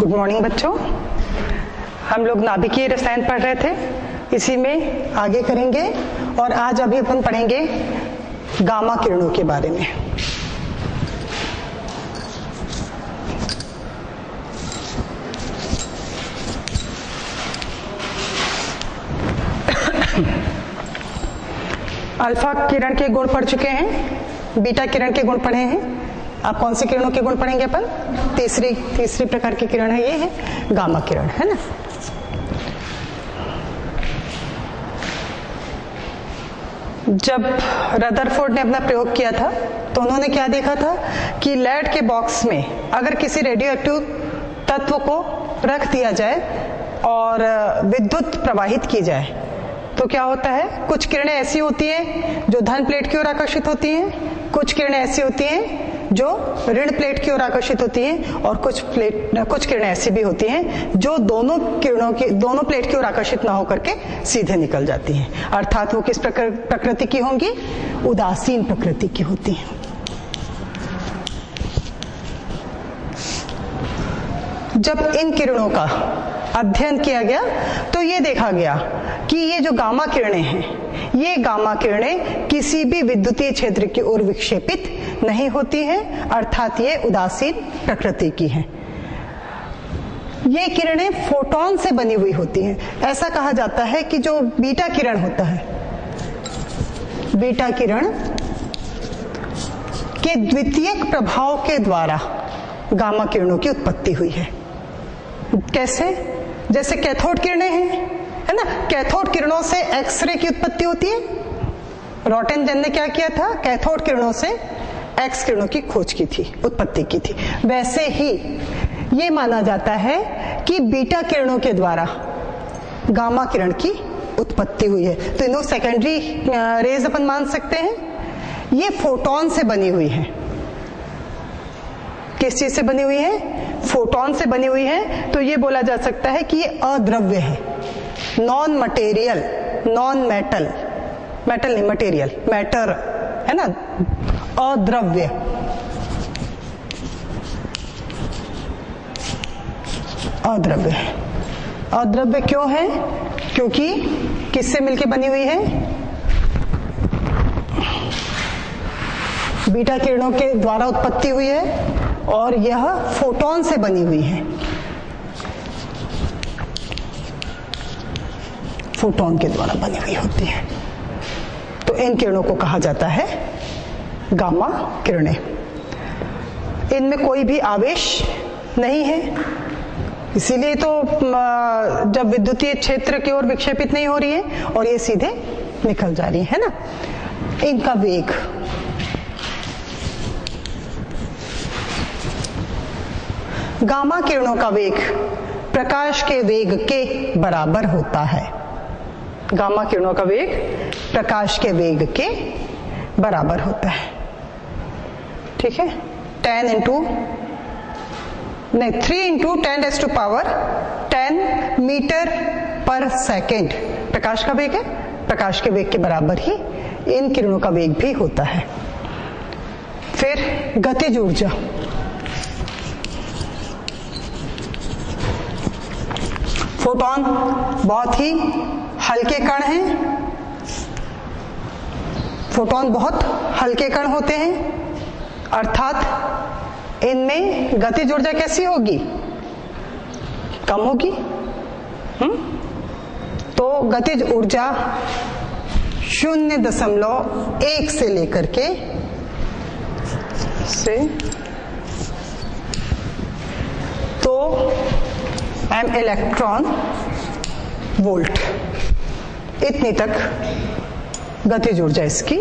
Good morning बच्चों, हम लोग नाभिकीय रसायन पढ़ रहे थे, इसी में आगे करेंगे। और आज अभी अपन पढ़ेंगे गामा किरणों के बारे में। अल्फा किरण के गुण पढ़ चुके हैं, बीटा किरण के गुण पढ़े हैं। आप कौन सी किरणों के गुण पढ़ेंगे अपन? तीसरी प्रकार की किरण है, ये है गामा किरण, है ना। जब रदरफोर्ड ने अपना प्रयोग किया था तो उन्होंने क्या देखा था कि लेड के बॉक्स में अगर किसी रेडियो एक्टिव तत्व को रख दिया जाए और विद्युत प्रवाहित की जाए तो क्या होता है। कुछ किरणें ऐसी होती हैं जो धन प्लेट की ओर आकर्षित होती हैं, कुछ किरणें ऐसी होती हैं जो ऋण प्लेट की ओर आकर्षित होती हैं, और कुछ किरणें ऐसी भी होती हैं जो दोनों प्लेट की ओर आकर्षित ना होकर के सीधे निकल जाती हैं। अर्थात वो किस प्रकृति की होंगी? उदासीन प्रकृति की होती हैं। जब इन किरणों का अध्ययन किया गया तो ये देखा गया कि ये जो गामा किरणें हैं, ये गामा किरणें किसी भी विद्युतीय क्षेत्र की ओर विक्षेपित नहीं होती हैं, अर्थात ये उदासीन प्रकृति की हैं। ये किरणें फोटॉन से बनी हुई होती हैं। ऐसा कहा जाता है कि जो बीटा किरण होता है, बीटा किरण के द्वितीयक प्रभाव के द्वारा गामा किरणों की उत्पत्ति हुई है। कैसे? जैसे कैथोड किरणें हैं, है ना। कैथोड किरणों से एक्सरे की उत्पत्ति होती है। रॉटनजन ने क्या किया था? कैथोड किरणों से एक्स किरणों की खोज की थी, उत्पत्ति की थी। वैसे ही ये माना जाता है कि बीटा किरणों के द्वारा गामा किरण की उत्पत्ति हुई है। तो इन्हों सेकेंडरी रेज अपन मान सकते हैं। ये फोटॉन से बनी हुई है। किस चीज से बनी हुई है? फोटॉन से बनी हुई है। तो ये बोला जा सकता है कि ये अद्रव्य है, non material, non metal, metal नहीं मटेरियल, मैटर, है ना, अद्रव्य। अद्रव्य, अद्रव्य क्यों है? क्योंकि किससे मिलके बनी हुई है? बीटा किरणों के द्वारा उत्पत्ति हुई है और यह फोटॉन से बनी हुई है, फोटॉन के द्वारा बनी हुई होती है। तो इन किरणों को कहा जाता है गामा किरणें। इनमें कोई भी आवेश नहीं है, इसीलिए तो जब विद्युतीय क्षेत्र की ओर विक्षेपित नहीं हो रही है और ये सीधे निकल जा रही है ना। इनका वेग, गामा किरणों का वेग प्रकाश के वेग के बराबर होता है। गामा किरणों का वेग प्रकाश के वेग के बराबर होता है, ठीक है। 3 into 10⁻10 मीटर पर सेकेंड प्रकाश का वेग है। प्रकाश के वेग के बराबर ही इन किरणों का वेग भी होता है। फिर गतिज ऊर्जा, फोटॉन बहुत ही हल्के कण हैं। फोटॉन बहुत हल्के कण होते हैं, अर्थात इनमें गतिज ऊर्जा कैसी होगी? कम होगी। तो गतिज ऊर्जा 0.1 से लेकर के तो एम इलेक्ट्रॉन वोल्ट इतनी तक गतिज ऊर्जा इसकी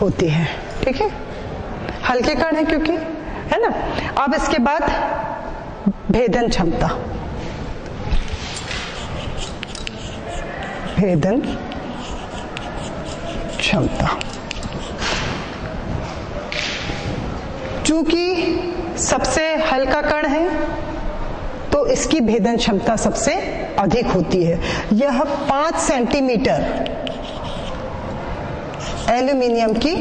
होती है, ठीक है। हल्के कण है क्योंकि, है ना। अब इसके बाद भेदन क्षमता, भेदन क्षमता। चूंकि सबसे हल्का कण है तो इसकी भेदन क्षमता सबसे अधिक होती है। यह 5 सेंटीमीटर एल्यूमिनियम की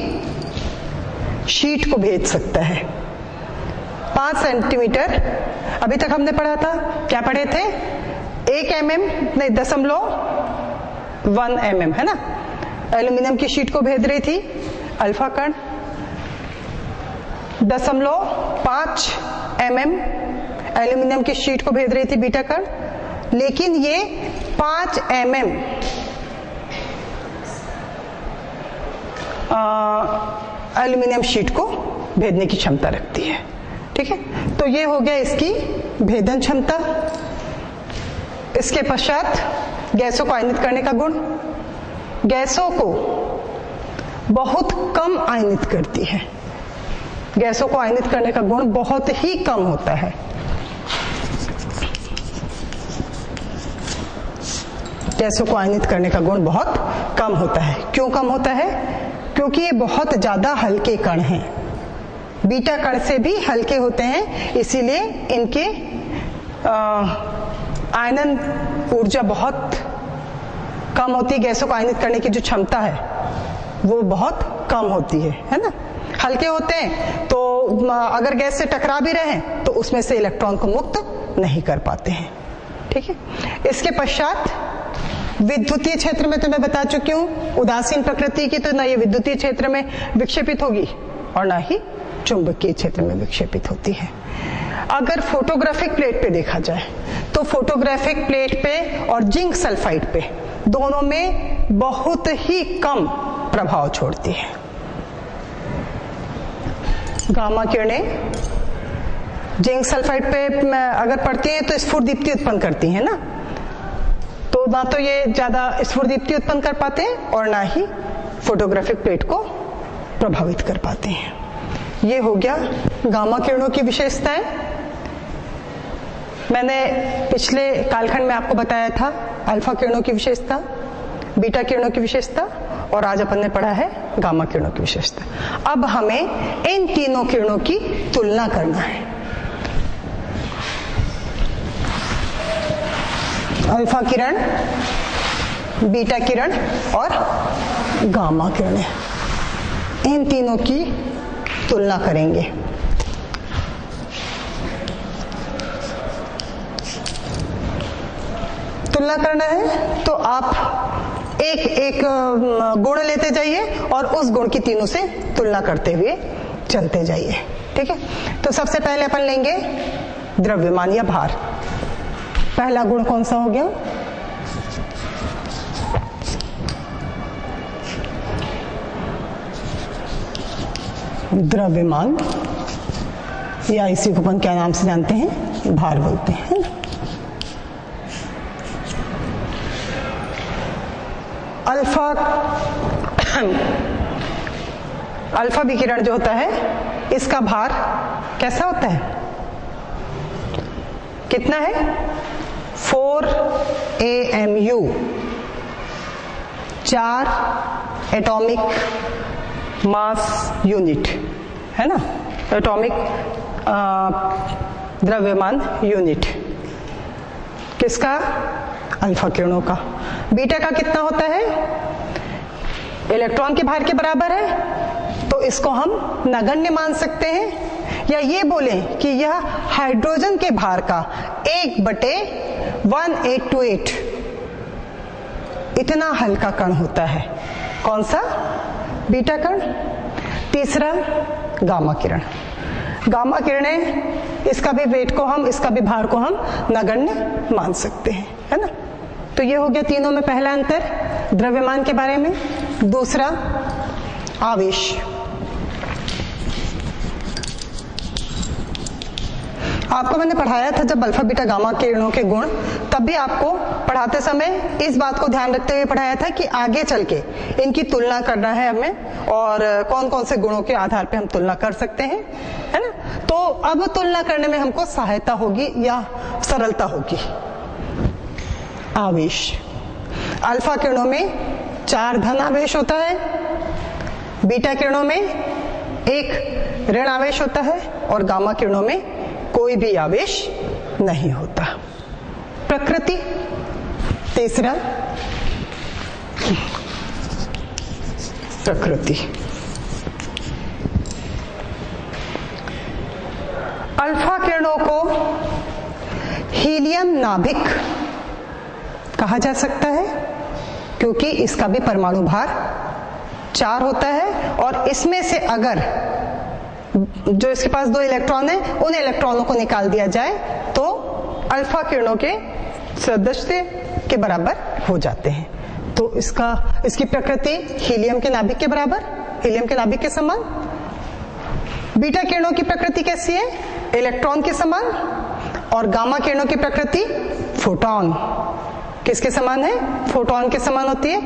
शीट को भेज सकता है। 5 सेंटीमीटर। अभी तक हमने पढ़ा था, क्या पढ़े थे? 1 mm नहीं 0.1 mm, है ना। एल्यूमिनियम की शीट को भेद रही थी अल्फा कण, 0.5 mm एल्यूमिनियम की शीट को भेद रही थी बीटा कण, लेकिन ये 5 mm एल्यूमिनियम शीट को भेदने की क्षमता रखती है। ठीक है, तो ये हो गया इसकी भेदन क्षमता। इसके पश्चात गैसों को आयनित करने का गुण। गैसों को बहुत कम आयनित करती है, गैसों को आयनित करने का गुण बहुत ही कम होता है। गैसों को आयनित करने का गुण बहुत कम होता है। क्यों कम होता है? क्योंकि ये बहुत ज्यादा हल्के कण हैं, बीटा कण से भी हल्के होते हैं, इसीलिए इनके आयनन ऊर्जा बहुत कम होती है। गैसों को आयनित करने की जो क्षमता है वो बहुत कम होती है ना। हल्के होते हैं तो अगर गैस से टकरा भी रहे तो उसमें से इलेक्ट्रॉन को मुक्त नहीं कर पाते हैं। ठीक है, इसके पश्चात विद्युतीय क्षेत्र में तो मैं बता चुकी हूँ, उदासीन प्रकृति की तो ना ये विद्युतीय क्षेत्र में विक्षेपित होगी और ना ही चुंबकीय क्षेत्र में विक्षेपित होती है। अगर फोटोग्राफिक प्लेट पे देखा जाए तो फोटोग्राफिक प्लेट पे और जिंक सल्फाइड पे दोनों में बहुत ही कम प्रभाव छोड़ती है। गामा किरणें जिंक सल्फाइड पे अगर पड़ती हैं तो स्फुरदीप्ति उत्पन्न करती हैं ना, तो ना तो ये ज्यादा स्फुरदीप्ति उत्पन्न कर पाते हैं और ना ही फोटोग्राफिक प्लेट को प्रभावित कर पाते हैं। ये हो गया गामा किरणों की विशेषताएं। मैंने पिछले कालखंड में आपको बताया था अल्फा किरणों की विशेषता, बीटा किरणों की विशेषता, और आज अपन ने पढ़ा है गामा किरणों की विशेषता। अब हमें इन तीनों किरणों की तुलना करना है। अल्फा किरण, बीटा किरण और गामा किरणें, इन तीनों की तुलना करेंगे। तुलना करना है तो आप एक एक गुण लेते जाइए और उस गुण की तीनों से तुलना करते हुए चलते जाइए। ठीक है, तो सबसे पहले अपन लेंगे द्रव्यमान या भार। पहला गुण कौन सा हो गया? द्रव्यमान, या इसी को अपन क्या नाम से जानते हैं? भार बोलते हैं। अल्फा विकिरण जो होता है इसका भार कैसा होता है? कितना है? 4 AMU, 4 एटॉमिक मास यूनिट, है ना, एटॉमिक द्रव्यमान यूनिट। किसका? अल्फा किरणों का। बीटा का कितना होता है? इलेक्ट्रॉन के भार के बराबर है, तो इसको हम नगण्य मान सकते हैं, या ये बोलें कि यह हाइड्रोजन के भार का 1/1828 इतना हल्का कण होता है। कौन सा? बीटा कण। तीसरा गामा किरण। गामा किरणें, इसका भी वेट को हम, इसका भी भार को हम नगण्य मान सकते हैं, है ना। तो ये हो गया तीनों में पहला अंतर द्रव्यमान के बारे में। दूसरा आवेश। आपको मैंने पढ़ाया था जब अल्फा बीटा गामा किरणों के गुण, तब भी आपको पढ़ाते समय इस बात को ध्यान रखते हुए पढ़ाया था कि आगे चल के इनकी तुलना करना है हमें, और कौन कौन से गुणों के आधार पे हम तुलना कर सकते हैं, है ना। तो अब तुलना करने में हमको सहायता होगी या सरलता होगी। आवेश। अल्फा किरणों में 4 धन आवेश होता है, बीटा किरणों में 1 ऋण आवेश होता है, और गामा किरणों में कोई भी आवेश नहीं होता। प्रकृति। तीसरा प्रकृति। अल्फा किरणों को हीलियम नाभिक कहा जा सकता है, क्योंकि इसका भी परमाणु भार 4 होता है और इसमें से अगर जो इसके पास 2 इलेक्ट्रॉन है उन इलेक्ट्रॉनों को निकाल दिया जाए तो अल्फा किरणों के सदस्य के बराबर हो जाते हैं। तो इसकी प्रकृति हीलियम के नाभिक के बराबर, हीलियम के नाभिक के समान। बीटा किरणों की प्रकृति कैसी है? इलेक्ट्रॉन के समान। और गामा किरणों की प्रकृति फोटॉन किसके समान है? फोटॉन के समान होती है।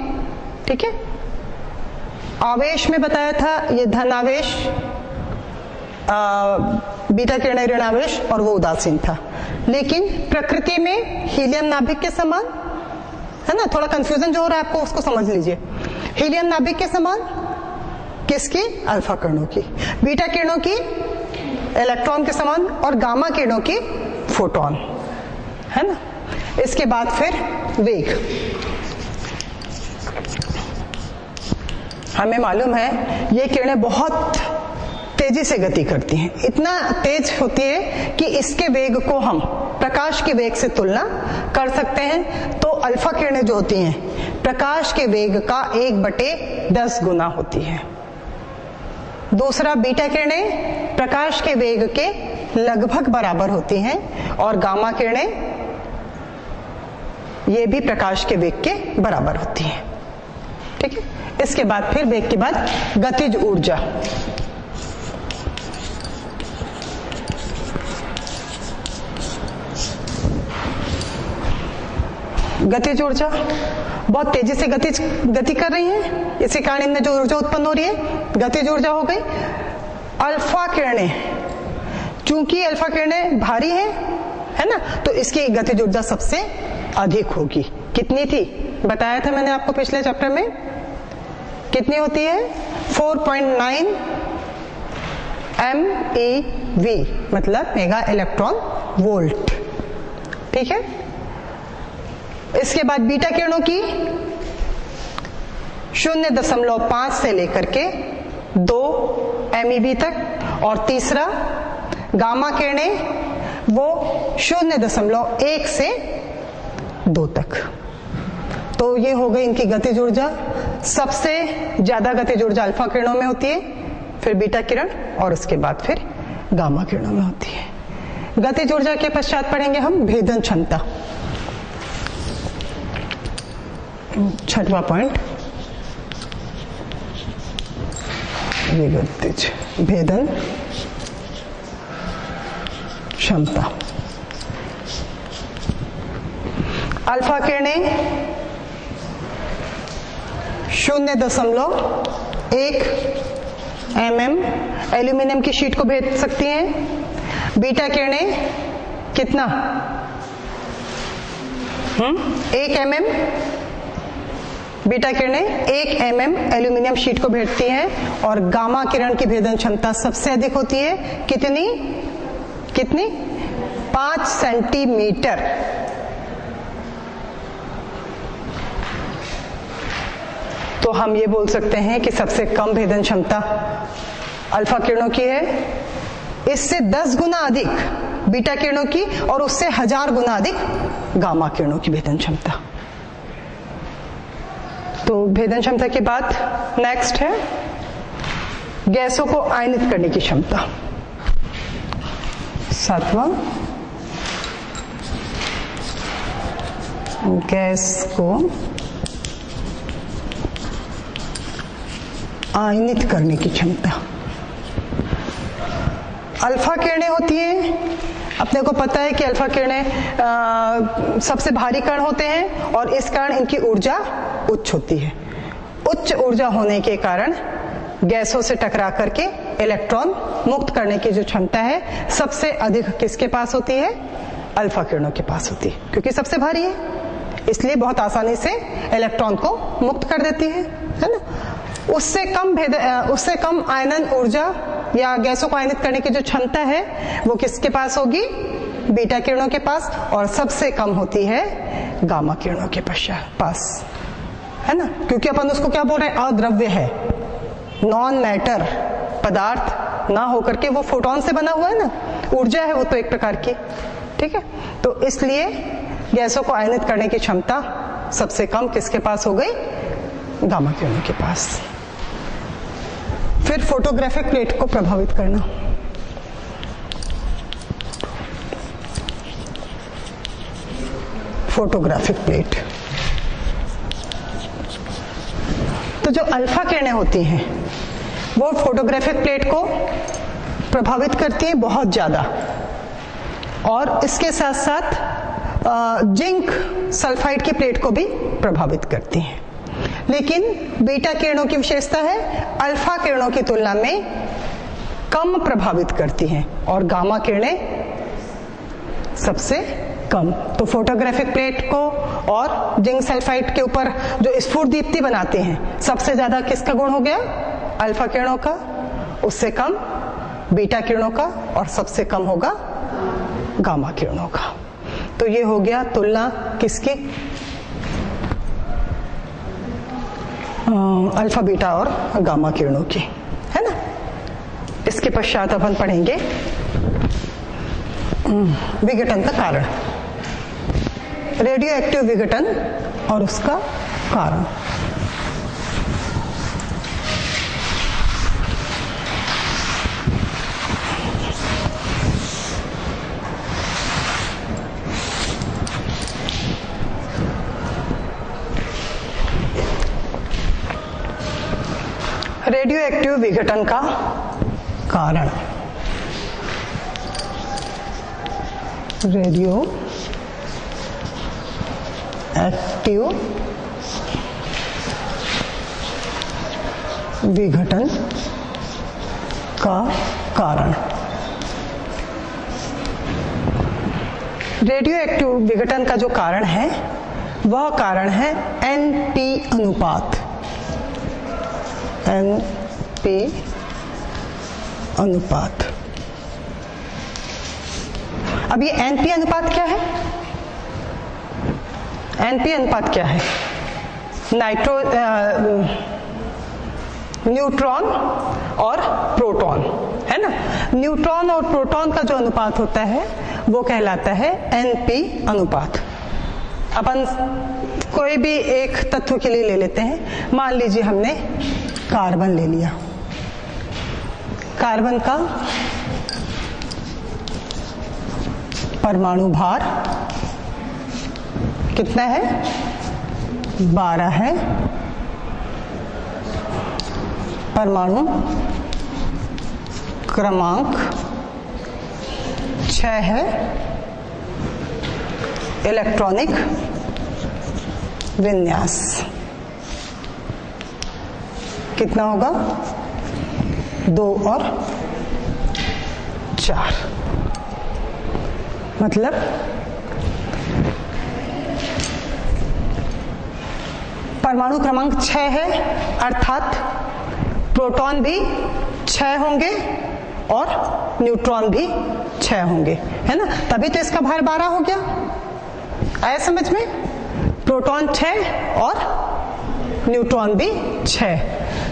ठीक है। आवेश में बताया था ये धन आवेश, बीटा किरण ऋण आवेश, और वो उदासीन था। लेकिन प्रकृति में हीलियम नाभिक के समान है ना, थोड़ा कंफ्यूजन जो हो रहा है आपको उसको समझ लीजिए। हीलियम नाभिक के समान किसकी? अल्फा किरणों की। बीटा किरणों की इलेक्ट्रॉन के समान और गामा किरणों की फोटॉन, है ना। इसके बाद फिर वेग। हमें मालूम है ये किरणें बहुत तेजी से गति करती हैं, इतना तेज होती है कि इसके वेग को हम प्रकाश के वेग से तुलना कर सकते हैं। तो अल्फा किरणें जो होती हैं प्रकाश के वेग का 1/10 गुना होती है। दूसरा, बीटा किरणें प्रकाश के वेग के लगभग बराबर होती हैं और गामा किरणें ये भी प्रकाश के वेग के बराबर होती हैं। ठीक है। इसके बाद फिर वेग के बाद गतिज ऊर्जा। गतिज ऊर्जा बहुत तेजी से गति कर रही है, इसी कारण इनमें जो ऊर्जा उत्पन्न हो रही है गतिज ऊर्जा हो गई। अल्फा किरणें, चूंकि अल्फा किरणें भारी है ना, तो इसकी गतिज ऊर्जा सबसे अधिक होगी। कितनी थी? बताया था मैंने आपको पिछले चैप्टर में। कितनी होती है? 4.9 MeV, मतलब मेगा इलेक्ट्रॉन वोल्ट। ठीक है। इसके बाद बीटा किरणों की 0.5 से लेकर के 2 MeV तक, और तीसरा गामा किरणें वो 0.1 से 2 तक। तो ये हो गई इनकी गतिज ऊर्जा। सबसे ज्यादा गतिज ऊर्जा अल्फा किरणों में होती है, फिर बीटा किरण, और उसके बाद फिर गामा किरणों में होती है। गतिज ऊर्जा के पश्चात पढ़ेंगे हम भेदन क्षमता। 6वां पॉइंट, ये गतिज भेदन क्षमता। अल्फा किरणें 0.1 mm एल्यूमिनियम की शीट को भेद सकती हैं। बीटा किरणें कितना? 1 mm। बीटा किरणें 1 mm एल्यूमिनियम शीट को भेदती हैं। और गामा किरण की भेदन क्षमता सबसे अधिक होती है। कितनी? 5 सेंटीमीटर। तो हम ये बोल सकते हैं कि सबसे कम भेदन क्षमता अल्फा किरणों की है, इससे 10 गुना अधिक बीटा किरणों की, और उससे 1000 गुना अधिक गामा किरणों की भेदन क्षमता। तो भेदन क्षमता के बाद नेक्स्ट है गैसों को आयनित करने की क्षमता। 7वां, गैस को आयनित करने की क्षमता। अल्फा किरणें होती हैं, अपने को पता है कि अल्फा किरणें सबसे भारी कण होते हैं और इस कारण इनकी ऊर्जा उच्च होती है। उच्च ऊर्जा होने के कारण गैसों से टकरा करके इलेक्ट्रॉन मुक्त करने की जो क्षमता है सबसे अधिक किसके पास होती है? अल्फा किरणों के पास होती है, क्योंकि सबसे भारी है, इसलिए बहुत आसानी से इलेक्ट्रॉन को मुक्त कर देती है ना। उससे कम आयनन ऊर्जा या गैसों को आयनित करने की जो क्षमता है वो किसके पास होगी? बीटा किरणों के पास, और सबसे कम होती है गामा किरणों के पास, है ना, क्योंकि अपन उसको क्या बोल रहे हैं? अद्रव्य है, नॉन मैटर पदार्थ ना होकर के, वो फोटोन से बना हुआ है ना, ऊर्जा है वो तो एक प्रकार की, ठीक है। तो इसलिए गैसों को आयनित करने की क्षमता सबसे कम किसके पास हो गई? गामा किरणों के पास। फिर फोटोग्राफिक प्लेट को प्रभावित करना। फोटोग्राफिक प्लेट, तो जो अल्फा किरणें होती हैं वो फोटोग्राफिक प्लेट को प्रभावित करती हैं बहुत ज्यादा, और इसके साथ साथ जिंक सल्फाइड की प्लेट को भी प्रभावित करती हैं। लेकिन बीटा किरणों की विशेषता है अल्फा किरणों की तुलना में कम प्रभावित करती हैं, और गामा किरणें सबसे कम। तो फोटोग्राफिक प्लेट को और जिंक सल्फाइड के ऊपर जो स्फुर दीप्ति बनाते हैं, सबसे ज्यादा किसका गुण हो गया? अल्फा किरणों का, उससे कम बीटा किरणों का, और सबसे कम होगा गामा किरणों का। तो ये हो गया तुलना किसकी? अल्फा, बीटा और गामा किरणों की, है ना। इसके पश्चात अपन पढ़ेंगे विघटन का कारण, रेडियो एक्टिव विघटन और उसका कारण। रेडियो एक्टिव विघटन का कारण, रेडियो एक्टिव विघटन का कारण। रेडियो एक्टिव विघटन का जो कारण है वह कारण है एनपी अनुपात। एनपी अनुपात। अब ये एनपी अनुपात क्या है? एनपी अनुपात क्या है? न्यूट्रॉन और प्रोटॉन, है ना। न्यूट्रॉन और प्रोटॉन का जो अनुपात होता है वो कहलाता है एनपी अनुपात। अपन कोई भी एक तत्व के लिए ले लेते हैं, मान लीजिए हमने कार्बन ले लिया। कार्बन का परमाणु भार कितना है? 12 है। परमाणु क्रमांक 6 है। इलेक्ट्रॉनिक विन्यास कितना होगा? 2 और 4। मतलब परमाणु क्रमांक 6 है, अर्थात प्रोटॉन भी 6 होंगे और न्यूट्रॉन भी 6 होंगे, है ना। तभी तो इसका भार 12 हो गया। आया समझ में? प्रोटॉन 6 और न्यूट्रॉन भी 6,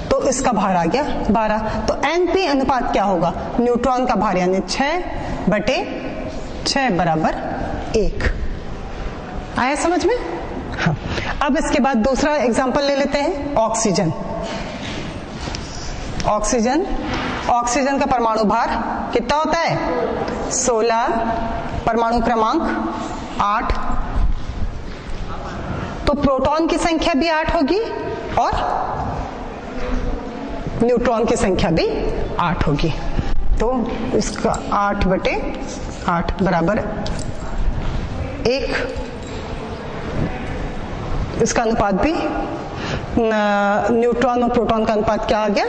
तो इसका भार आ गया 12। तो एनपी अनुपात क्या होगा? न्यूट्रॉन का भार यानी 6/6 बराबर 1। आया समझ में? हाँ। अब इसके बाद दूसरा एग्जांपल ले लेते हैं, ऑक्सीजन। ऑक्सीजन, ऑक्सीजन का परमाणु भार कितना होता है? 16। परमाणु क्रमांक 8। तो प्रोटॉन की संख्या भी 8 होगी और न्यूट्रॉन की संख्या भी 8 होगी। तो इसका 8/8 बराबर 1। इसका अनुपात भी, न्यूट्रॉन और प्रोटॉन का अनुपात क्या आ गया?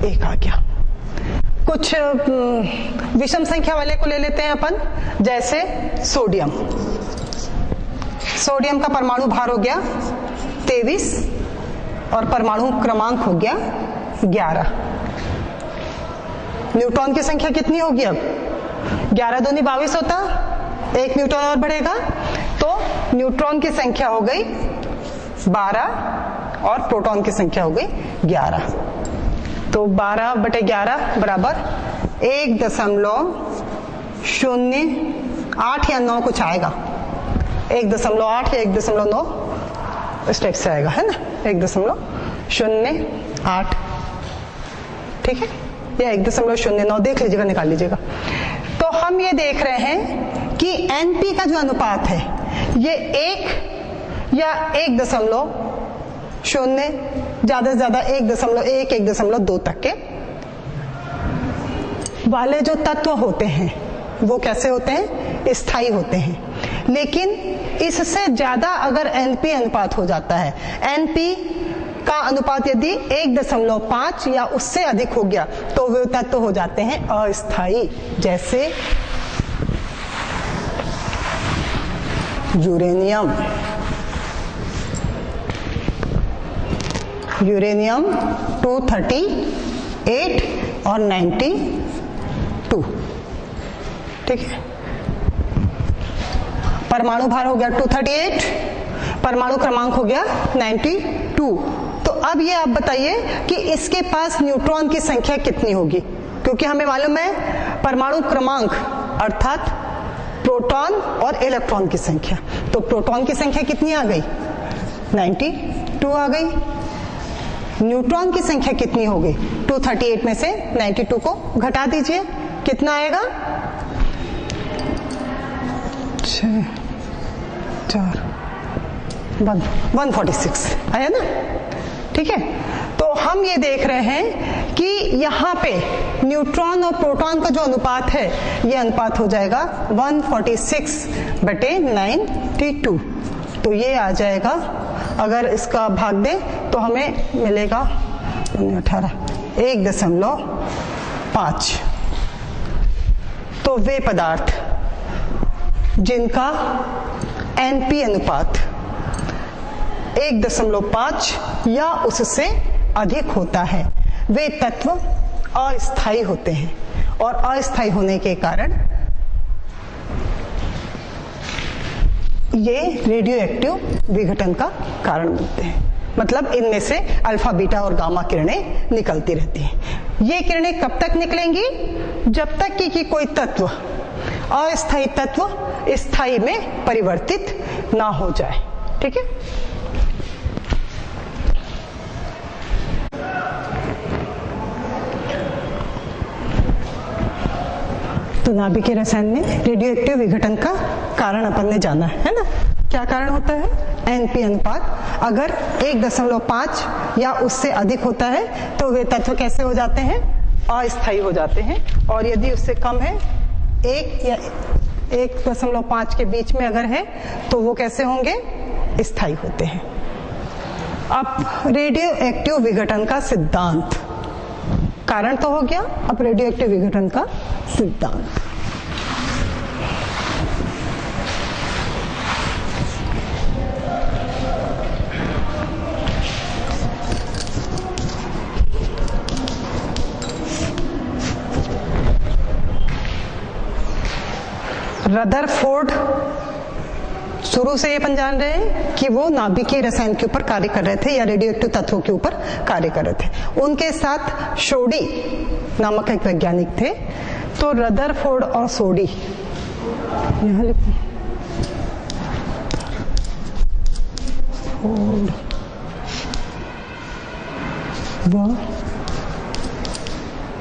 1 आ गया। कुछ विषम संख्या वाले को ले लेते हैं अपन, जैसे सोडियम। सोडियम का परमाणु भार हो गया 23 और परमाणु क्रमांक हो गया 11। न्यूट्रॉन की संख्या कितनी होगी? अब 11 दूनी 22 होता, 1 न्यूट्रॉन और बढ़ेगा, तो न्यूट्रॉन की संख्या हो गई 12 और प्रोटॉन की संख्या हो गई 11। तो तो 12/11 बराबर 1.08 या 9 कुछ आएगा, 1.8 या 1.9 इस टाइप से आएगा, है ना, 1.08, ठीक है, या 1.09 देख लीजिएगा, निकाल लीजिएगा। तो हम ये देख रहे हैं कि एनपी का जो अनुपात है ये 1 या 1.0 ज्यादा से ज्यादा 1.1 1.2 तक के वाले जो तत्व होते हैं वो कैसे होते हैं, स्थायी होते हैं। लेकिन इससे ज्यादा अगर एनपी अनुपात हो जाता है, एनपी का अनुपात यदि 1.5 या उससे अधिक हो गया तो वे तत्व हो जाते हैं अस्थायी, जैसे यूरेनियम, यूरेनियम 238 और 92, ठीक है। परमाणु भार हो गया 238, परमाणु क्रमांक हो गया 92। तो अब ये आप बताइए कि इसके पास न्यूट्रॉन की संख्या कितनी होगी, क्योंकि हमें मालूम है परमाणु क्रमांक अर्थात प्रोटॉन और इलेक्ट्रॉन की संख्या। तो प्रोटॉन की संख्या कितनी आ गई, 92 आ गई। न्यूट्रॉन की संख्या कितनी हो गई, 238 में से 92 को घटा दीजिए, कितना आएगा, 6 4 146 आया ना, ठीक है। तो हम ये देख रहे हैं कि यहाँ पे न्यूट्रॉन और प्रोटॉन का जो अनुपात है ये अनुपात हो जाएगा 146/92। तो ये आ जाएगा, अगर इसका भाग दें तो हमें मिलेगा 1.5। तो वे पदार्थ जिनका एनपी अनुपात 1.5 या उससे अधिक होता है वे तत्व अस्थायी होते हैं, और अस्थायी होने के कारण ये रेडियो एक्टिव विघटन का कारण बनते हैं। मतलब इनमें से अल्फा बीटा और गामा किरणें निकलती रहती हैं। ये किरणें कब तक निकलेंगी, जब तक कि कोई तत्व अस्थायी तत्व स्थायी में परिवर्तित ना हो जाए, ठीक है। तो नाभिकीय रसायन में रेडियो एक्टिव विघटन का कारण अपन ने जाना है ना, क्या कारण होता है, एनपी अनुपात अगर 1.5 या उससे अधिक होता है तो वे तत्व कैसे हो जाते हैं, अस्थायी हो जाते हैं, और यदि उससे कम है 1 या 1.5 के बीच में अगर है तो वो कैसे होंगे, स्थायी होते हैं। अब रेडियो एक्टिव विघटन का सिद्धांत, कारण तो हो गया, अब रेडियो एक्टिव विघटन का सिद्धांत। रदरफोर्ड शुरू से ये अपन जान रहे हैं कि वो नाभिकीय रसायन के ऊपर कार्य कर रहे थे या रेडियो एक्टिव तत्वों के ऊपर कार्य कर रहे थे। उनके साथ शोडी नामक एक वैज्ञानिक थे। तो रदरफोर्ड और शोडी, यहाँ लिखो,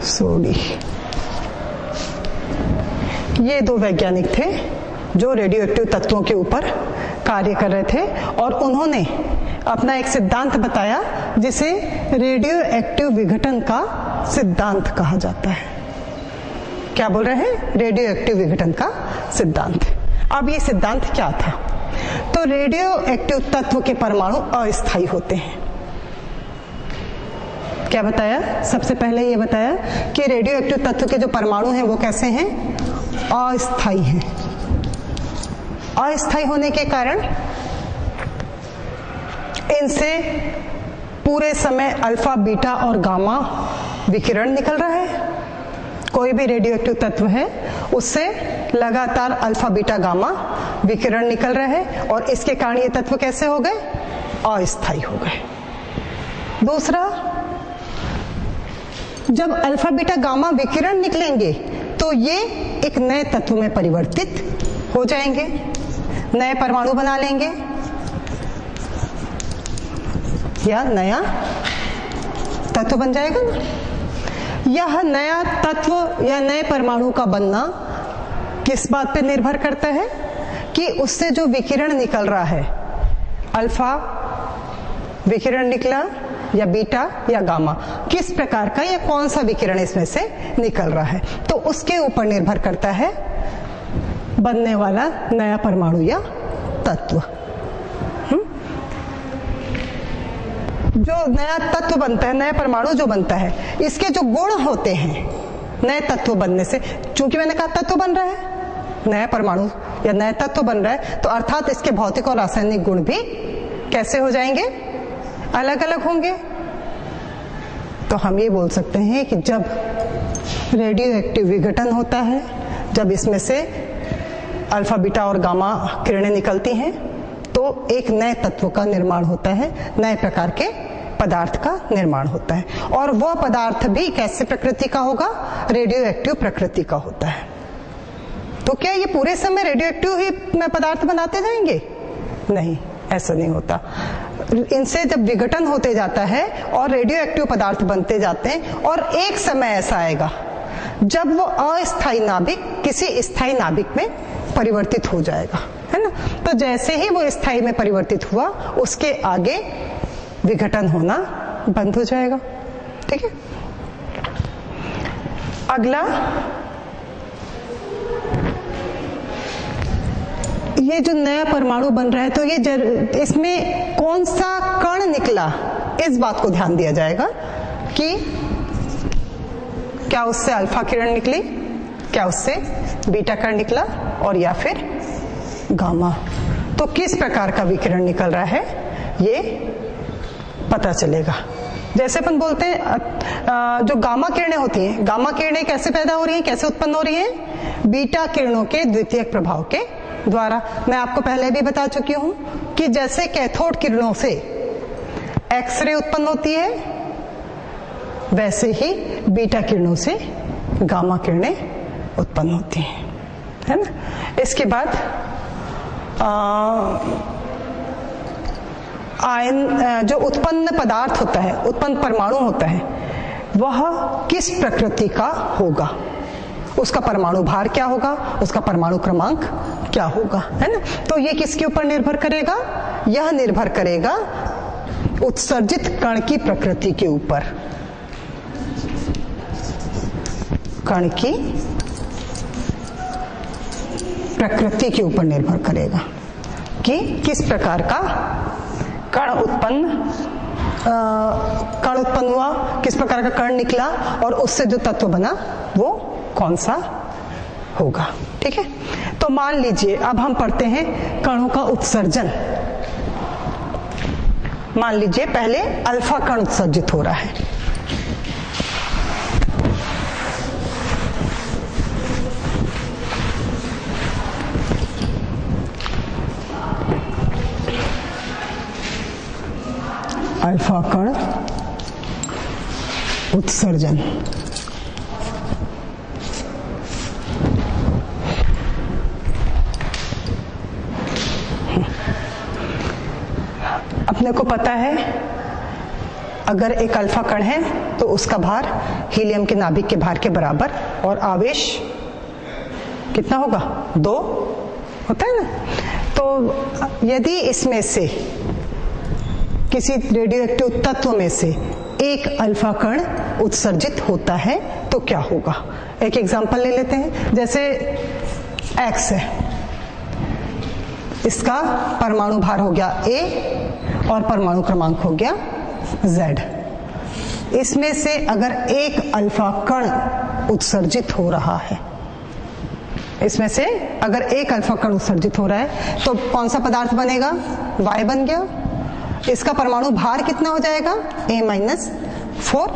शोडी, ये दो वैज्ञानिक थे जो रेडियो एक्टिव तत्वों के ऊपर कार्य कर रहे थे, और उन्होंने अपना एक सिद्धांत बताया जिसे रेडियो एक्टिव विघटन का सिद्धांत कहा जाता है। क्या बोल रहे हैं, रेडियो एक्टिव विघटन का सिद्धांत। अब ये सिद्धांत क्या था, तो रेडियो एक्टिव तत्व के परमाणु अस्थायी होते हैं। क्या बताया, सबसे पहले ये बताया कि रेडियो एक्टिव तत्व के जो परमाणु हैं वो कैसे हैं, अस्थायी हैं। अस्थायी होने के कारण इनसे पूरे समय अल्फा बीटा और गामा विकिरण निकल रहा है। कोई भी रेडियो एक्टिव तत्व है उससे लगातार अल्फा बीटा गामा विकिरण निकल रहा है, और इसके कारण ये तत्व कैसे हो गए, अस्थायी हो गए। दूसरा, जब अल्फा बीटा गामा विकिरण निकलेंगे तो ये एक नए तत्व में परिवर्तित हो जाएंगे, नए परमाणु बना लेंगे या नया तत्व बन जाएगा ना। यह नया तत्व या नए परमाणु का बनना किस बात पे निर्भर करता है कि उससे जो विकिरण निकल रहा है, अल्फा विकिरण निकला या बीटा या गामा, किस प्रकार का या कौन सा विकिरण इसमें से निकल रहा है, तो उसके ऊपर निर्भर करता है बनने वाला नया परमाणु या तत्व। जो नया तत्व बनता है, नया परमाणु जो बनता है, इसके जो गुण होते हैं नए तत्व बनने से, चूंकि मैंने कहा तत्व बन रहा है, नया परमाणु या नया तत्व बन रहा है, तो अर्थात इसके भौतिक और रासायनिक गुण भी कैसे हो जाएंगे, अलग अलग होंगे। तो हम ये बोल सकते हैं कि जब रेडियो एक्टिव विघटन होता है, जब इसमें से अल्फा बीटा और गामा किरणें निकलती हैं, तो एक नए तत्व का निर्माण होता है, नए प्रकार के पदार्थ का निर्माण होता है। और वह पदार्थ भी कैसे प्रकृति का होगा, रेडियो एक्टिव प्रकृति का होता है। तो क्या ये पूरे समय रेडियो एक्टिव ही पदार्थ बनाते जाएंगे? नहीं, ऐसा नहीं होता। इनसे जब विघटन होते जाता है और रेडियो एक्टिव पदार्थ बनते जाते हैं, और एक समय ऐसा आएगा जब वो अस्थायी नाभिक किसी स्थायी नाभिक में परिवर्तित हो जाएगा, है ना। तो जैसे ही वो स्थायी में परिवर्तित हुआ, उसके आगे विघटन होना बंद हो जाएगा। ठीक है। अगला, ये जो नया परमाणु बन रहा है, तो ये इसमें कौन सा कण निकला, इस बात को ध्यान दिया जाएगा कि क्या उससे अल्फा किरण निकली, क्या उससे बीटा कण निकला, और या फिर गामा। तो किस प्रकार का विकिरण निकल रहा है ये पता चलेगा। जैसे अपन बोलते हैं जो गामा किरणें होती हैं, गामा किरणें कैसे पैदा हो रही हैं, कैसे उत्पन्न हो रही हैं, बीटा किरणों के द्वितीयक प्रभाव के द्वारा। मैं आपको पहले भी बता चुकी हूं कि जैसे कैथोड किरणों से एक्सरे उत्पन्न होती है, वैसे ही बीटा किरणों से गामा किरणें उत्पन्न होती हैं, है ना। इसके बाद आयन, जो उत्पन्न पदार्थ होता है, उत्पन्न परमाणु होता है, वह किस प्रकृति का होगा, उसका परमाणु भार क्या होगा, उसका परमाणु क्रमांक क्या होगा, है ना। तो ये किसके ऊपर निर्भर करेगा, यह निर्भर करेगा उत्सर्जित कण की प्रकृति के ऊपर, कण की प्रकृति के ऊपर निर्भर करेगा कि किस प्रकार का कण उत्पन्न हुआ, किस प्रकार का कण निकला, और उससे जो तत्व बना वो कौन सा होगा। ठीक है। तो मान लीजिए अब हम पढ़ते हैं कणों का उत्सर्जन। मान लीजिए पहले अल्फा कण उत्सर्जित हो रहा है, अल्फा कण उत्सर्जन। अपने को पता है अगर एक अल्फा कण है तो उसका भार हीलियम के नाभिक के भार के बराबर, और आवेश कितना होगा, 2 होता है ना। तो यदि इसमें से किसी रेडियो एक्टिव तत्व में से एक अल्फा कण उत्सर्जित होता है तो क्या होगा। एक एग्जांपल ले लेते हैं, जैसे X है, इसका परमाणु भार हो गया A और परमाणु क्रमांक हो गया Z। इसमें से अगर एक अल्फा कण उत्सर्जित हो रहा है, इसमें से अगर एक अल्फा कण उत्सर्जित हो रहा है, तो कौन सा पदार्थ बनेगा, Y बन गया। इसका परमाणु भार कितना हो जाएगा, A-4,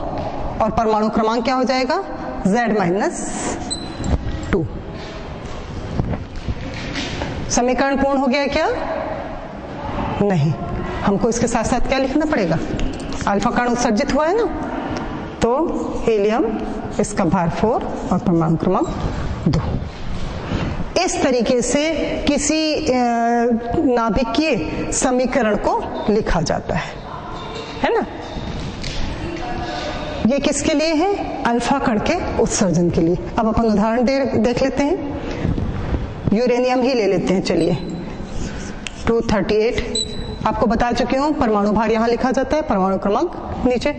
और परमाणु क्रमांक क्या हो जाएगा, Z-2। समीकरण पूर्ण हो गया क्या, नहीं। हमको इसके साथ साथ क्या लिखना पड़ेगा, अल्फा कण उत्सर्जित हुआ है ना, तो हीलियम, इसका भार 4 और परमाणु क्रमांक 2। इस तरीके से किसी नाभिकीय समीकरण को लिखा जाता है ना। ये किसके लिए है? अल्फा कण के उत्सर्जन के लिए। अब अपन उदाहरण देख लेते हैं। यूरेनियम ही ले लेते हैं, चलिए। 238 आपको बता चुकी हूं, परमाणु भार यहां लिखा जाता है, परमाणु क्रमांक नीचे।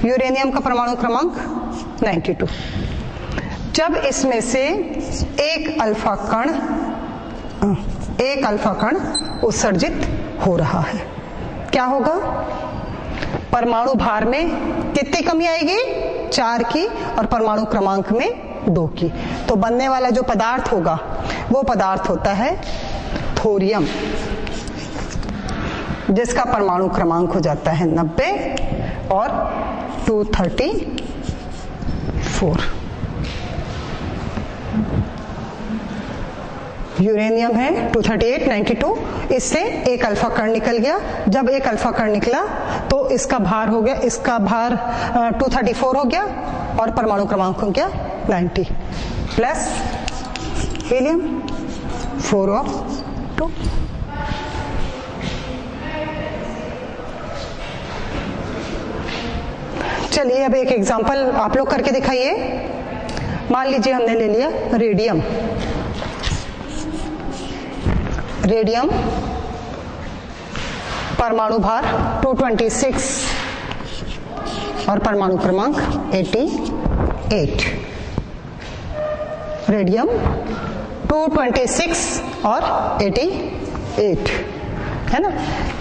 यूरेनियम का परमाणु क्रमांक 92। जब इसमें से एक अल्फा कण उत्सर्जित हो रहा है, क्या होगा? परमाणु भार में कितनी कमी आएगी? 4 की, और परमाणु क्रमांक में 2 की। तो बनने वाला जो पदार्थ होगा वो पदार्थ होता है थोरियम, जिसका परमाणु क्रमांक हो जाता है 90 और 234। यूरेनियम है 238, 92, इससे एक अल्फा कण निकल गया। जब एक अल्फा कण निकला तो इसका भार हो गया, इसका भार 234 हो गया और परमाणु क्रमांक हो गया 90 प्लस हीलियम 4 और 2। चलिए अब एक एग्जांपल आप लोग करके दिखाइए। मान लीजिए हमने ले लिया रेडियम। रेडियम परमाणु भार 226 और परमाणु क्रमांक 88। रेडियम 226 और 88 है ना।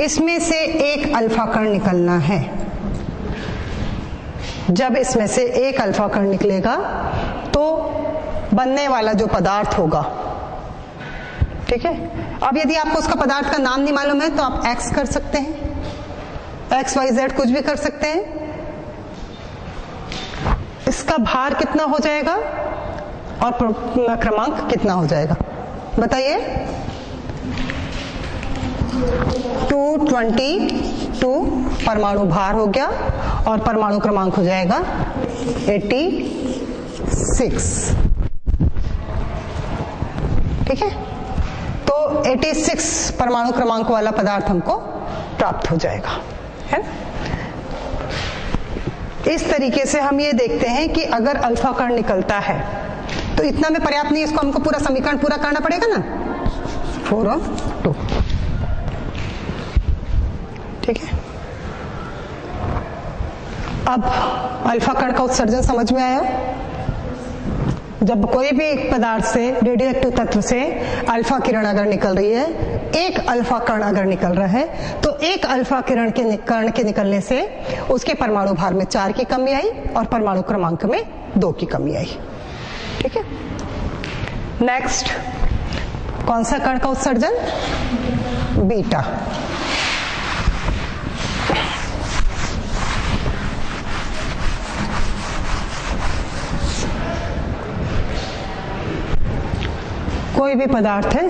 इसमें से एक अल्फा कण निकलना है। जब इसमें से एक अल्फा कण निकलेगा तो बनने वाला जो पदार्थ होगा, ठीक है। अब यदि आपको उसका पदार्थ का नाम नहीं मालूम है तो आप एक्स कर सकते हैं, एक्स वाई जेड कुछ भी कर सकते हैं। इसका भार कितना हो जाएगा और क्रमांक कितना हो जाएगा बताइए। 222 परमाणु भार हो गया और परमाणु क्रमांक हो जाएगा 86, ठीक है। तो 86 परमाणु क्रमांक वाला पदार्थ हमको प्राप्त हो जाएगा, है ना। इस तरीके से हम ये देखते हैं कि अगर अल्फा कण निकलता है तो इतना में पर्याप्त नहीं, इसको हमको पूरा समीकरण पूरा करना पड़ेगा ना, 4 और 2, ठीक है। अब अल्फा कण का उत्सर्जन समझ में आया। जब कोई भी पदार्थ से, रेडियोएक्टिव तत्व से अल्फा किरण अगर निकल रही है, एक अल्फा कण अगर निकल रहा है तो एक अल्फा किरण के निकलने से उसके परमाणु भार में 4 की कमी आई और परमाणु क्रमांक में 2 की कमी आई, ठीक है। नेक्स्ट, कौन सा कण का उत्सर्जन? बीटा। कोई भी पदार्थ है,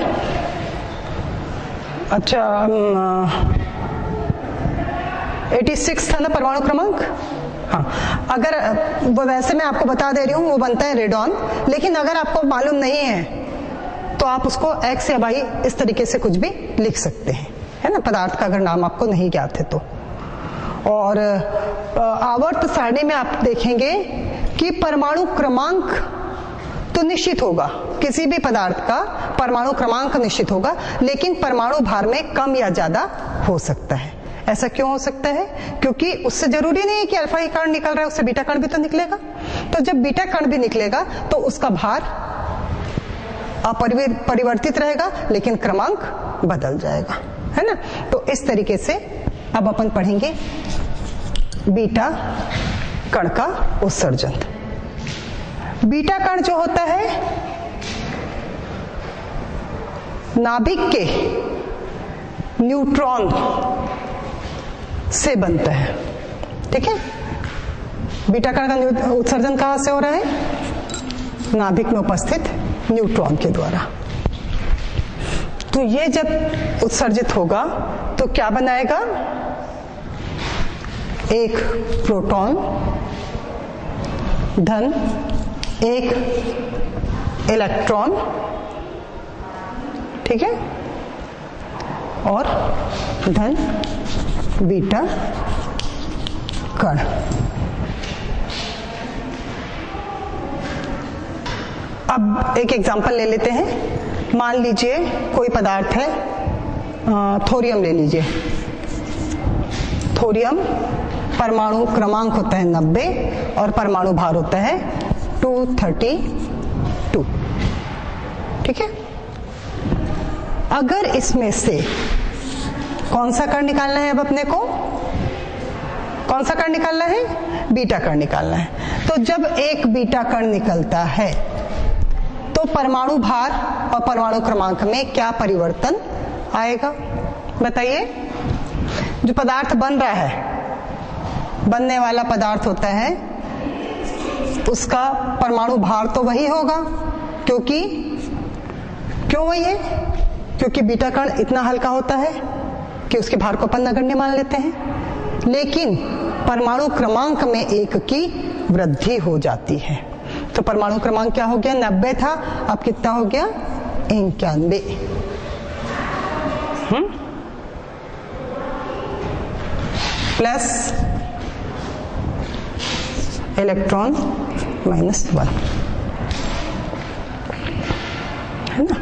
अच्छा 86 था ना परमाणु क्रमांक, हाँ। अगर वो, वैसे मैं आपको बता दे रही हूँ, वो बनता है रेडॉन, लेकिन अगर आपको मालूम नहीं है तो आप उसको एक्स या वाई इस तरीके से कुछ भी लिख सकते हैं, है ना, पदार्थ का अगर नाम आपको नहीं ज्ञात है तो। और आवर्त सारणी में आप देखेंगे कि परमाणु क्रमांक तो निश्चित होगा, किसी भी पदार्थ का परमाणु क्रमांक निश्चित होगा, लेकिन परमाणु भार में कम या ज्यादा हो सकता है। ऐसा क्यों हो सकता है? क्योंकि उससे जरूरी नहीं है कि अल्फा ही कण निकल रहा है, उससे बीटा कण भी तो निकलेगा। तो जब बीटा कण भी निकलेगा तो उसका भार अपरिवर्तित रहेगा, लेकिन क्रमांक बदल जाएगा, है ना। तो इस तरीके से अब अपन पढ़ेंगे बीटा कण का उत्सर्जन। बीटा कण जो होता है नाभिक के न्यूट्रॉन से बनता है, ठीक है। बीटा कण का उत्सर्जन कहां से हो रहा है? नाभिक में उपस्थित न्यूट्रॉन के द्वारा। तो ये जब उत्सर्जित होगा तो क्या बनाएगा? एक प्रोटॉन धन 1 इलेक्ट्रॉन, ठीक है, और धन बीटा कण। अब एक एग्जांपल ले लेते हैं। मान लीजिए कोई पदार्थ है, थोरियम ले लीजिए। थोरियम परमाणु क्रमांक होता है 90 और परमाणु भार होता है 232, ठीक है। अगर इसमें से कौन सा कण निकालना है, अब अपने को कौन सा कण निकालना है, बीटा कण निकालना है। तो जब एक बीटा कण निकलता है तो परमाणु भार और परमाणु क्रमांक में क्या परिवर्तन आएगा, बताइए। जो पदार्थ बन रहा है, बनने वाला पदार्थ होता है, उसका परमाणु भार तो वही होगा, क्योंकि क्यों वही है, क्योंकि बीटा कण इतना हल्का होता है कि उसके भार को अपन नगण्य मान लेते हैं। लेकिन परमाणु क्रमांक में 1 की वृद्धि हो जाती है। तो परमाणु क्रमांक क्या हो गया, 90 था, अब कितना हो गया, 91। प्लस इलेक्ट्रॉन -1, है ना।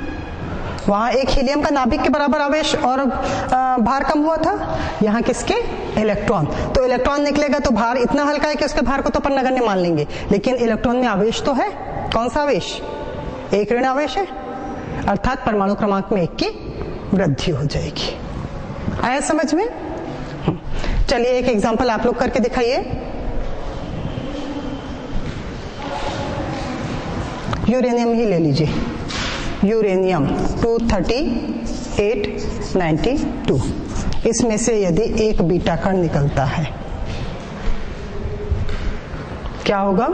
वहां एक हीलियम का नाभिक के बराबर आवेश और भार कम हुआ था, यहाँ किसके, इलेक्ट्रॉन। तो इलेक्ट्रॉन निकलेगा तो भार इतना हल्का है कि उसके भार को तो अपन नगण्य मान लेंगे, लेकिन इलेक्ट्रॉन में आवेश तो है। कौन सा आवेश, एक ऋण आवेश है, अर्थात परमाणु क्रमांक में 1 की वृद्धि हो जाएगी। आया समझ में। चलिए एक एग्जांपल आप लोग करके दिखाइए। यूरेनियम ही ले लीजिए, यूरेनियम 23892। इसमें से यदि एक बीटा कण निकलता है, क्या होगा,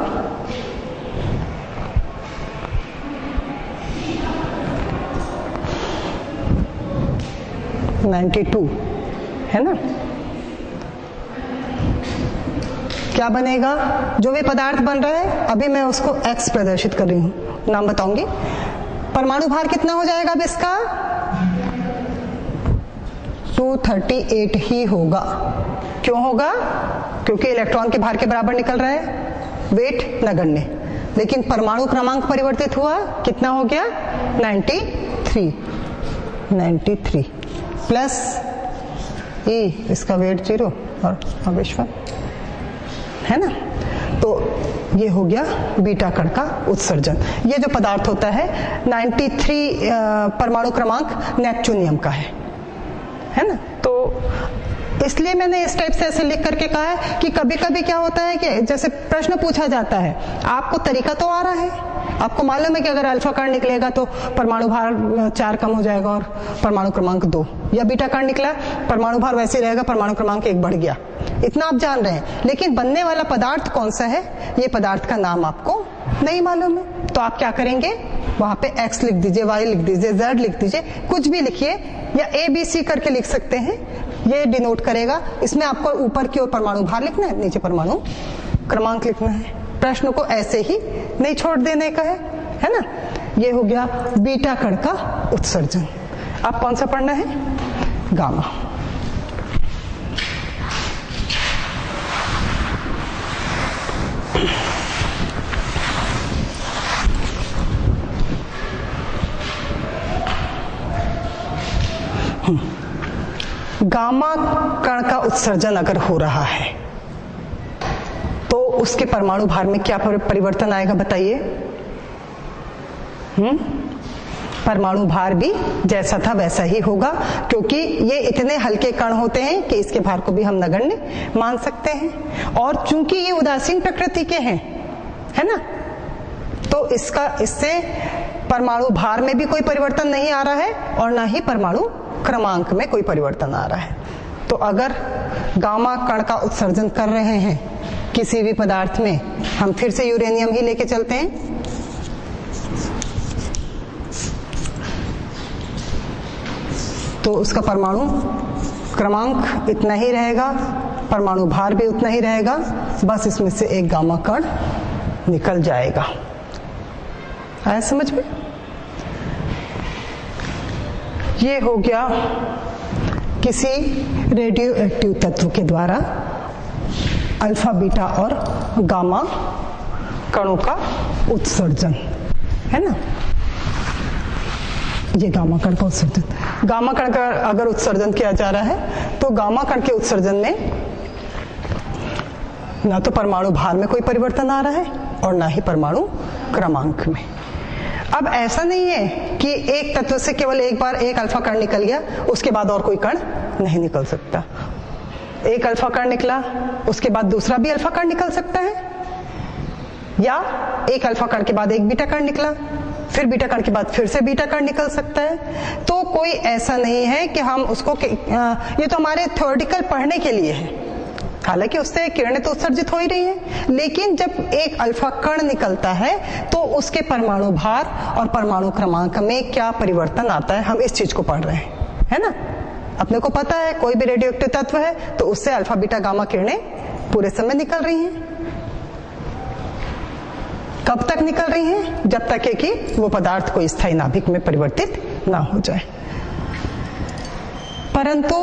(92) है ना। क्या बनेगा, जो भी पदार्थ बन रहा है, अभी मैं उसको X प्रदर्शित कर रही हूं, नाम बताऊंगी। परमाणु भार कितना हो जाएगा अब इसका, 238 ही होगा। क्यों होगा, क्योंकि इलेक्ट्रॉन के भार के बराबर निकल रहा है, वेट नगण्य। लेकिन परमाणु क्रमांक परिवर्तित हुआ, कितना हो गया, 93 प्लस E, इसका वेट 0 और आवेश 1, है ना। तो ये हो गया बीटा कण का उत्सर्जन। ये जो पदार्थ होता है 93 परमाणु क्रमांक नेपच्यूनियम का है ना। तो इसलिए मैंने इस टाइप से ऐसे लिख करके कहा है कि कभी कभी क्या होता है कि जैसे प्रश्न पूछा जाता है, आपको तरीका तो आ रहा है, आपको मालूम है कि अगर अल्फा कण निकलेगा तो परमाणु भार 4 कम हो जाएगा और परमाणु क्रमांक 2, या बीटा कण निकला परमाणु भार वैसे ही रहेगा, परमाणु क्रमांक 1 बढ़ गया, इतना आप जान रहे हैं। लेकिन बनने वाला पदार्थ कौन सा है, ये पदार्थ का नाम आपको नहीं मालूम है। तो आप क्या करेंगे, वहां पे X लिख दीजिए, Y लिख दीजिए, Z लिख दीजिए, कुछ भी लिखिए, या ABC करके लिख सकते हैं, ये डिनोट करेगा। इसमें आपको ऊपर की ओर परमाणु भार लिखना है, नीचे परमाणु क्रमांक लिखना है। प्रश्न को ऐसे ही नहीं छोड़ देने का है ना। ये हो गया बीटा कण का उत्सर्जन। अब कौन सा पढ़ना है, गामा। गामा कण का उत्सर्जन अगर हो रहा है तो उसके परमाणु भार में क्या परिवर्तन आएगा, बताइए। परमाणु भार भी जैसा था वैसा ही होगा, क्योंकि ये इतने हल्के कण होते हैं कि इसके भार को भी हम नगण्य मान सकते हैं। और चूंकि ये उदासीन प्रकृति के हैं, है ना, तो इससे परमाणु भार में भी कोई परिवर्तन नहीं आ रहा है और ना ही परमाणु क्रमांक में कोई परिवर्तन आ रहा है। तो अगर गामा कण का उत्सर्जन कर रहे हैं किसी भी पदार्थ में, हम फिर से यूरेनियम ही लेके चलते हैं, तो उसका परमाणु क्रमांक इतना ही रहेगा, परमाणु भार भी उतना ही रहेगा, बस इसमें से एक गामा कण निकल जाएगा। आया समझ में? ये हो गया किसी रेडियो एक्टिव तत्व के द्वारा अल्फा, बीटा और गामा कणों का उत्सर्जन, है ना। ये गामा कण का उत्सर्जन, गामा कण का अगर उत्सर्जन किया जा रहा है तो गामा कण के उत्सर्जन में ना तो परमाणु भार में कोई परिवर्तन आ रहा है और ना ही परमाणु क्रमांक में। अब ऐसा नहीं है कि एक तत्व से केवल एक बार एक अल्फा कण निकल गया, उसके बाद और कोई कण नहीं निकल सकता। एक अल्फा कण निकला, उसके बाद दूसरा भी अल्फा कण निकल सकता है, या एक अल्फा कण के बाद एक बीटा कण निकला, फिर बीटा कण के बाद फिर से बीटा कण निकल सकता है। तो कोई ऐसा नहीं है कि हम उसको ये तो हमारे थ्योरेटिकल पढ़ने के लिए है, हालांकि उससे किरणें तो उत्सर्जित हो ही रही हैं, लेकिन जब एक अल्फा कण निकलता है तो उसके परमाणु भार और परमाणु क्रमांक में क्या परिवर्तन आता है, हम इस चीज को पढ़ रहे हैं, है ना। अपने को पता है कोई भी रेडियोएक्टिव तत्व है तो उससे अल्फा, बीटा, गामा किरणें पूरे समय निकल रही हैं। कब तक निकल रही हैं? जब तक है कि वो पदार्थ कोई स्थायी नाभिक में परिवर्तित ना हो जाए। परंतु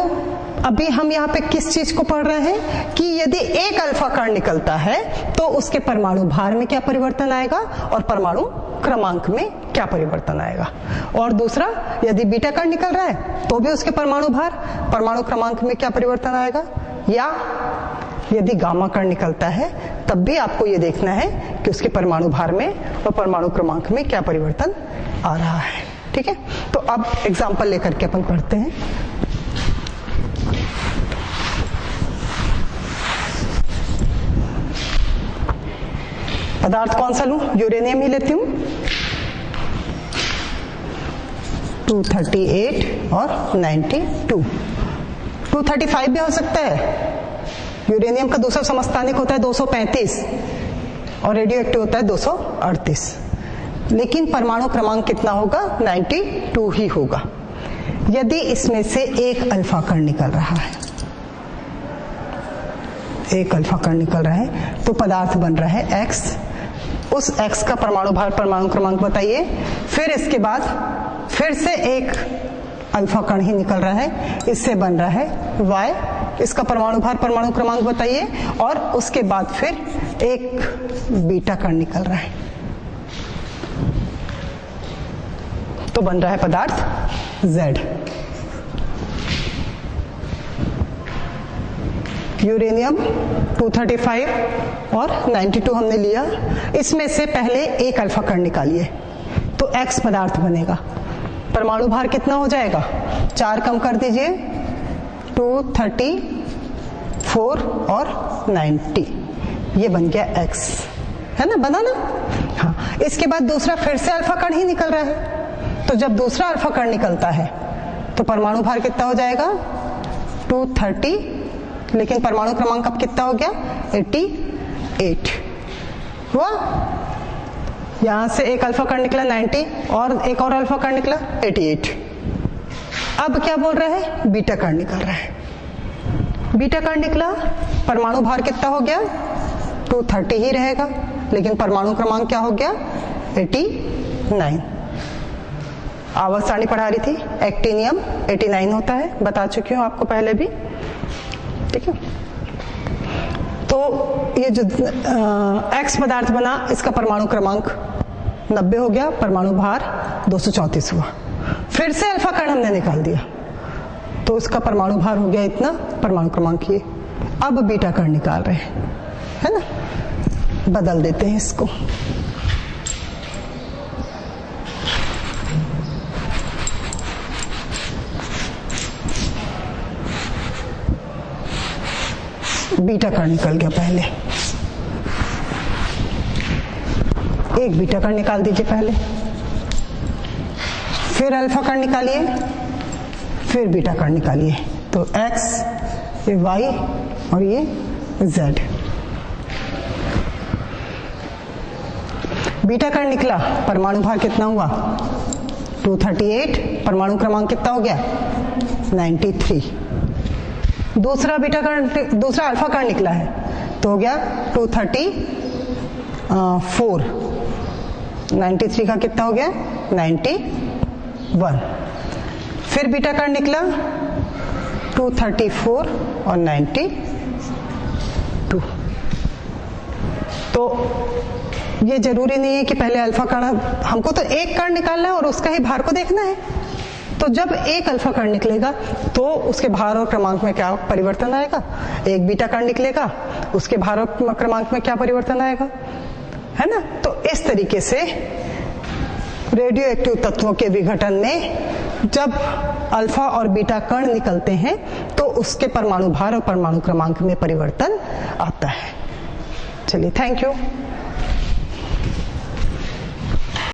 अभी हम यहाँ पे किस चीज को पढ़ रहे हैं कि यदि एक अल्फा कण निकलता है तो उसके परमाणु भार में क्या परिवर्तन आएगा और परमाणु क्रमांक में क्या परिवर्तन आएगा। और दूसरा, यदि बीटा कण निकल रहा है तो भी उसके परमाणु भार, परमाणु क्रमांक में क्या परिवर्तन आएगा, या यदि गामा कण निकलता है तब भी आपको ये देखना है कि उसके परमाणु भार में और परमाणु क्रमांक में क्या परिवर्तन आ रहा है। ठीक है, तो अब एग्जाम्पल लेकर के अपन पढ़ते हैं। पदार्थ कौन सा लूं? यूरेनियम ही लेती हूं। 238 और 92, 235 भी हो सकता है। यूरेनियम का दूसरा समस्थानिक होता है 235 और रेडियो एक्टिव होता है 238, लेकिन परमाणु क्रमांक कितना होगा? 92 ही होगा। यदि इसमें से एक अल्फा कण निकल रहा है, एक अल्फा कण निकल रहा है तो पदार्थ बन रहा है X। उस X का परमाणु भार, परमाणु क्रमांक बताइए। फिर इसके बाद फिर से एक अल्फा कण ही निकल रहा है, इससे बन रहा है Y। इसका परमाणु भार, परमाणु क्रमांक बताइए। और उसके बाद फिर एक बीटा कण निकल रहा है, तो बन रहा है पदार्थ Z। यूरेनियम 235 और 92 हमने लिया, इसमें से पहले एक अल्फा कण निकालिए तो X पदार्थ बनेगा। परमाणु भार कितना हो जाएगा? 4 कम कर दीजिए, 234 और 90, ये बन गया X, है ना, बना ना। हाँ, इसके बाद दूसरा फिर से अल्फा कण ही निकल रहा है, तो जब दूसरा अल्फा कण निकलता है तो परमाणु भार कितना हो जाएगा? 230, लेकिन परमाणु क्रमांक अब कितना हो गया? 88 हुआ। यहां से एक अल्फा कण निकला 90 और एक और अल्फा कण निकला 88। अब क्या बोल रहा है? बीटा कण निकल रहा है। बीटा कण निकला, परमाणु भार कितना हो गया? 230 ही रहेगा, लेकिन परमाणु क्रमांक क्या हो गया? 89। आवर्त सारणी पढ़ा रही थी, एक्टिनियम 89 होता है, बता चुकी हूं आपको पहले भी। ठीक है, तो ये जो X पदार्थ बना, इसका परमाणु क्रमांक 90 हो गया, परमाणु भार 234 हुआ। फिर से अल्फा कण हमने निकाल दिया तो इसका परमाणु भार हो गया इतना, परमाणु क्रमांक ये। अब बीटा कण निकाल रहे हैं, है ना, बदल देते हैं इसको। बीटा कण निकल गया पहले, एक बीटा कण निकाल दीजिए पहले, फिर अल्फा कण निकालिए, फिर बीटा कण निकालिए, तो X, ये Y और ये Z। बीटा कण निकला, परमाणु भार कितना हुआ? 238, परमाणु क्रमांक कितना हो गया? 93। दूसरा बीटा कण, दूसरा अल्फा कण निकला है तो हो गया 230 4, 93 का कितना हो गया 91। फिर बीटा कण निकला 234 और 92। तो ये जरूरी नहीं है कि पहले अल्फा कण, हमको तो एक कण निकालना है और उसका ही भार को देखना है। तो जब एक अल्फा कण निकलेगा तो उसके भार और क्रमांक में क्या परिवर्तन आएगा, एक बीटा कण निकलेगा उसके भार और क्रमांक में क्या परिवर्तन आएगा, है ना। तो इस तरीके से रेडियो एक्टिव तत्वों के विघटन में जब अल्फा और बीटा कण निकलते हैं तो उसके परमाणु भार और परमाणु क्रमांक में परिवर्तन आता है। चलिए, थैंक यू।